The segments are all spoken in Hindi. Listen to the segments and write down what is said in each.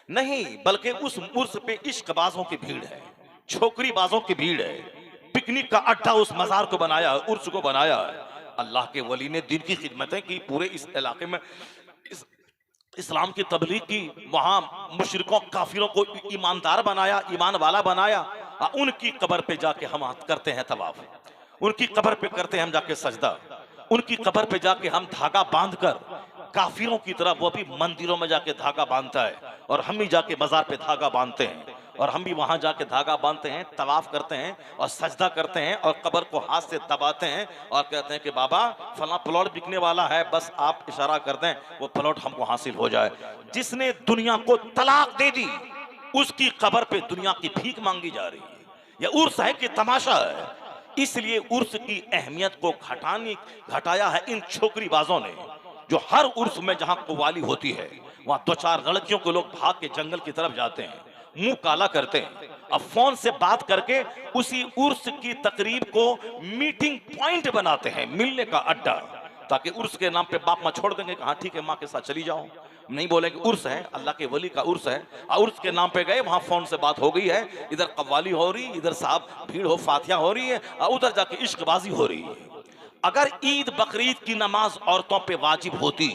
नहीं, बल्कि उस उर्स पे इश्कबाजों की भीड़ है, छोकरीबाजों की भीड़ है। पिकनिक का अड्डा उस मजार को बनाया है, उर्स को बनाया है। अल्लाह के वली ने दिन की खिदमतें की, पूरे इस इलाके में इस इस्लाम की तबलीग की, वहां मुशरिकों काफिरों को ईमानदार बनाया, ईमान वाला बनाया। उनकी कब्र पे जाके हम करते हैं तवाफ, उनकी कब्र पे करते हैं हम जाके सजदा, उनकी कब्र पे जाके हम धागा बांध कर काफिरों की तरह वो भी मंदिरों में जाके धागा बांधता है और हम भी जाके बाजार पे धागा बांधते हैं और हम भी वहां जाके धागा बांधते हैं, तवाफ करते हैं और सजदा करते हैं और कब्र को हाथ से दबाते हैं और कहते हैं कि बाबा फला प्लॉट बिकने वाला है, बस आप इशारा कर दें वो प्लॉट हमको हासिल हो जाए। जिसने दुनिया को तलाक दे दी उसकी कब्र पे दुनिया की भीख मांगी जा रही है। यह उर्स है कि तमाशा है? इसलिए उर्स की अहमियत को घटाया है इन छोकरीबाजों ने, जो हर उर्स में जहां कव्वाली होती है वहां दो चार लड़कियों को लोग भाग के जंगल की तरफ जाते हैं, मुंह काला करते हैं, अब फोन से बात करके उसी उर्स की तकरीब को मीटिंग पॉइंट बनाते हैं, मिलने का अड्डा, ताकि उर्स के नाम पे बाप माँ छोड़ देंगे, हाँ ठीक है माँ के साथ चली जाओ, नहीं बोलेंगे उर्स है, अल्लाह के वली का उर्स है। उर्स के नाम पे गए, वहां फोन से बात हो गई है, इधर कव्वाली हो रही, इधर साहब भीड़ हो फातिहा हो रही है, उधर जाके इश्कबाजी हो रही है। अगर ईद बकरीद की नमाज औरतों पे वाजिब होती,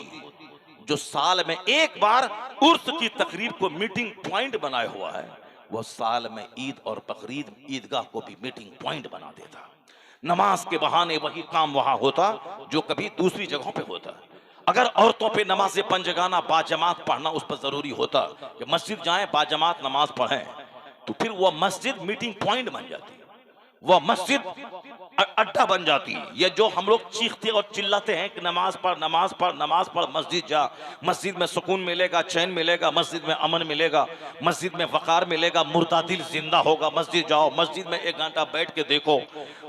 जो साल में एक बार उर्स की तकरीब को मीटिंग पॉइंट बनाए हुआ है, वो साल में ईद और बकरीद ईदगाह को भी मीटिंग पॉइंट बना देता। नमाज के बहाने वही काम वहां होता जो कभी दूसरी जगहों पे होता। अगर औरतों पे नमाज पंजगाना बाजमात पढ़ना उस पर जरूरी होता कि मस्जिद जाएं बाजमात नमाज पढ़ें, तो फिर वह मस्जिद मीटिंग पॉइंट बन जाती, वह मस्जिद अड्डा बन जाती है। ये जो हम लोग चीखते और चिल्लाते हैं कि नमाज पढ़ नमाज पढ़ नमाज पढ़, मस्जिद जा, मस्जिद में सुकून मिलेगा, चैन मिलेगा, मस्जिद में अमन मिलेगा, मस्जिद में वकार मिलेगा, मुर्दा दिल जिंदा होगा, मस्जिद जाओ, मस्जिद में एक घंटा बैठ के देखो।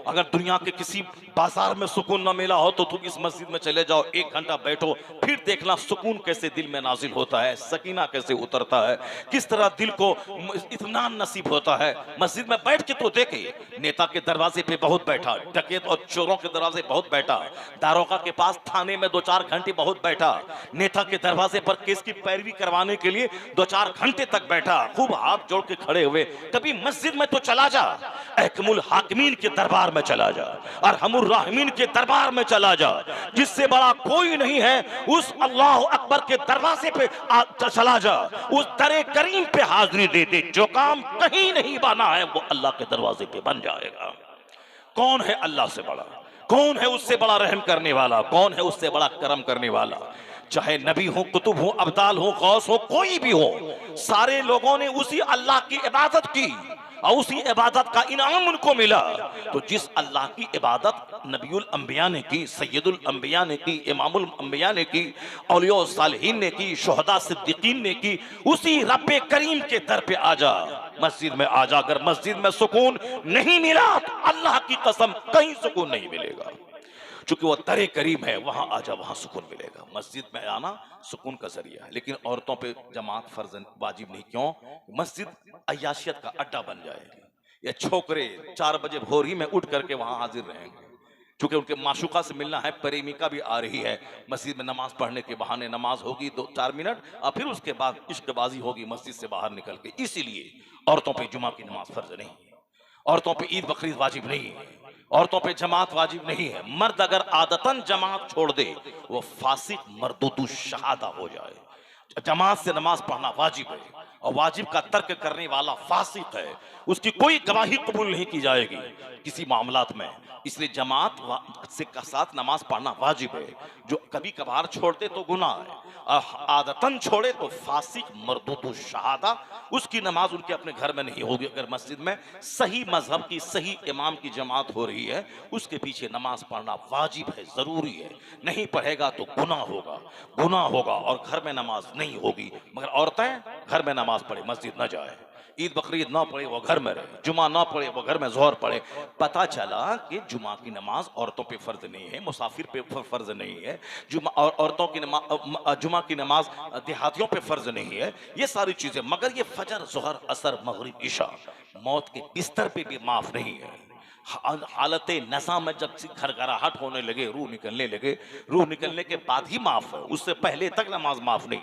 अगर दुनिया के किसी बाजार में सुकून न मिला हो तो तुम इस मस्जिद में चले जाओ, एक घंटा बैठो, फिर देखना सुकून कैसे दिल में नाजिल होता है, सकीना कैसे उतरता है, किस तरह दिल को इत्मीनान नसीब होता है। मस्जिद में बैठ के तो देखे, नेता के दरवाजे पे बहुत बैठा, डकैत और चोरों के दरवाजे बहुत बैठा, दारोगा के पास थाने में 2-4 घंटे बहुत बैठा, नेता के दरवाजे पर केस की पैरवी करवाने के लिए 2-4 घंटे तक बैठा, खूब हाथ जोड़ के खड़े हुए। कभी मस्जिद में तो चला जा, अहकमुल हाकिमीन के दरबार में चला जा, अरहमुर राहिमीन के दरबार में चला जा, जिससे बड़ा कोई नहीं है, उस अल्लाह अकबर के दरवाजे पे चला जा, उस दरे करीम पे हाजिरी दे दे, जो काम कहीं नहीं बना है वो अल्लाह के दरवाजे पे बन जाएगा। कौन है अल्लाह से बड़ा? कौन है उससे बड़ा रहम करने वाला? कौन है उससे बड़ा करम करने वाला? चाहे नबी हो, कुतुब हो, अब्दाल हो, गौस हो, कोई भी हो, सारे लोगों ने उसी अल्लाह की इबादत की और उसी इबादत का इनाम उनको मिला। तो जिस अल्लाह की इबादत नबीउल अंबिया ने की, सैयदुल अंबिया ने की, इमामुल अंबिया ने की, औलिया और सालिहीन ने की, शुहदा सिद्दीकीन ने की, उसी रब्बे करीम के दर पे आजा, मस्जिद में आजा। अगर मस्जिद में सुकून नहीं मिला तो अल्लाह की कसम कहीं सुकून नहीं मिलेगा, क्योंकि वो दरे करीम है, वहां आजा, वहां सुकून मिलेगा। मस्जिद में आना सुकून का जरिया है, लेकिन औरतों पे जमात फर्ज वाजिब नहीं। क्यों? मस्जिद अय्याशियत का अड्डा बन जाएगी। ये छोकरे 4 बजे भोर ही में उठ करके वहां हाजिर रहेंगे, क्योंकि उनके माशुका से मिलना है, प्रेमिका भी आ रही है। मस्जिद में नमाज पढ़ने के बहाने नमाज होगी 2-4 मिनट और फिर उसके बाद इश्कबाजी होगी मस्जिद से बाहर निकल के। इसीलिए औरतों पे जुमा की नमाज फर्ज नहीं है, औरतों पे ईद बकरीद वाजिब नहीं है, औरतों पे जमात वाजिब नहीं है। मर्द अगर आदतन जमात छोड़ दे वो फासिक मरदूदु शहादा हो जाए। जमात से नमाज पढ़ना वाजिब है और वाजिब का तर्क करने वाला फासिक है, उसकी कोई गवाही कबूल नहीं की जाएगी किसी मामलात में। इसलिए जमात से का साथ नमाज पढ़ना वाजिब है। जो कभी कभार छोड़ते तो गुनाह है, आदतन छोड़े तो फासिक मरदूदु शहादा, उसकी नमाज उनके अपने घर में नहीं होगी। अगर मस्जिद में सही मजहब की सही इमाम की जमात हो रही है, उसके पीछे नमाज पढ़ना वाजिब है, जरूरी है। नहीं पढ़ेगा तो गुनाह होगा, गुनाह होगा और घर में नमाज नहीं होगी। मगर औरतें घर में नमाज पढ़े, मस्जिद न जाए, ईद बकरीद ना पढ़े वो घर में रहे, जुमा ना पढ़े वो घर में जोहर पढ़े। पता चला कि जुमा की नमाज औरतों पे फर्ज नहीं है, मुसाफिर पे फर्ज नहीं है, जुमा और औरतों की नमाज, जुमा की नमाज देहातियों पे फर्ज नहीं है, ये सारी चीजें। मगर ये फजर, जोहर, असर, मगरिब, इशा मौत के बिस्तर पे भी माफ नहीं है। हालत नशा में जब घरघराहट होने लगे, रूह निकलने लगे, रूह निकलने के बाद ही माफ है, उससे पहले तक नमाज माफ नहीं।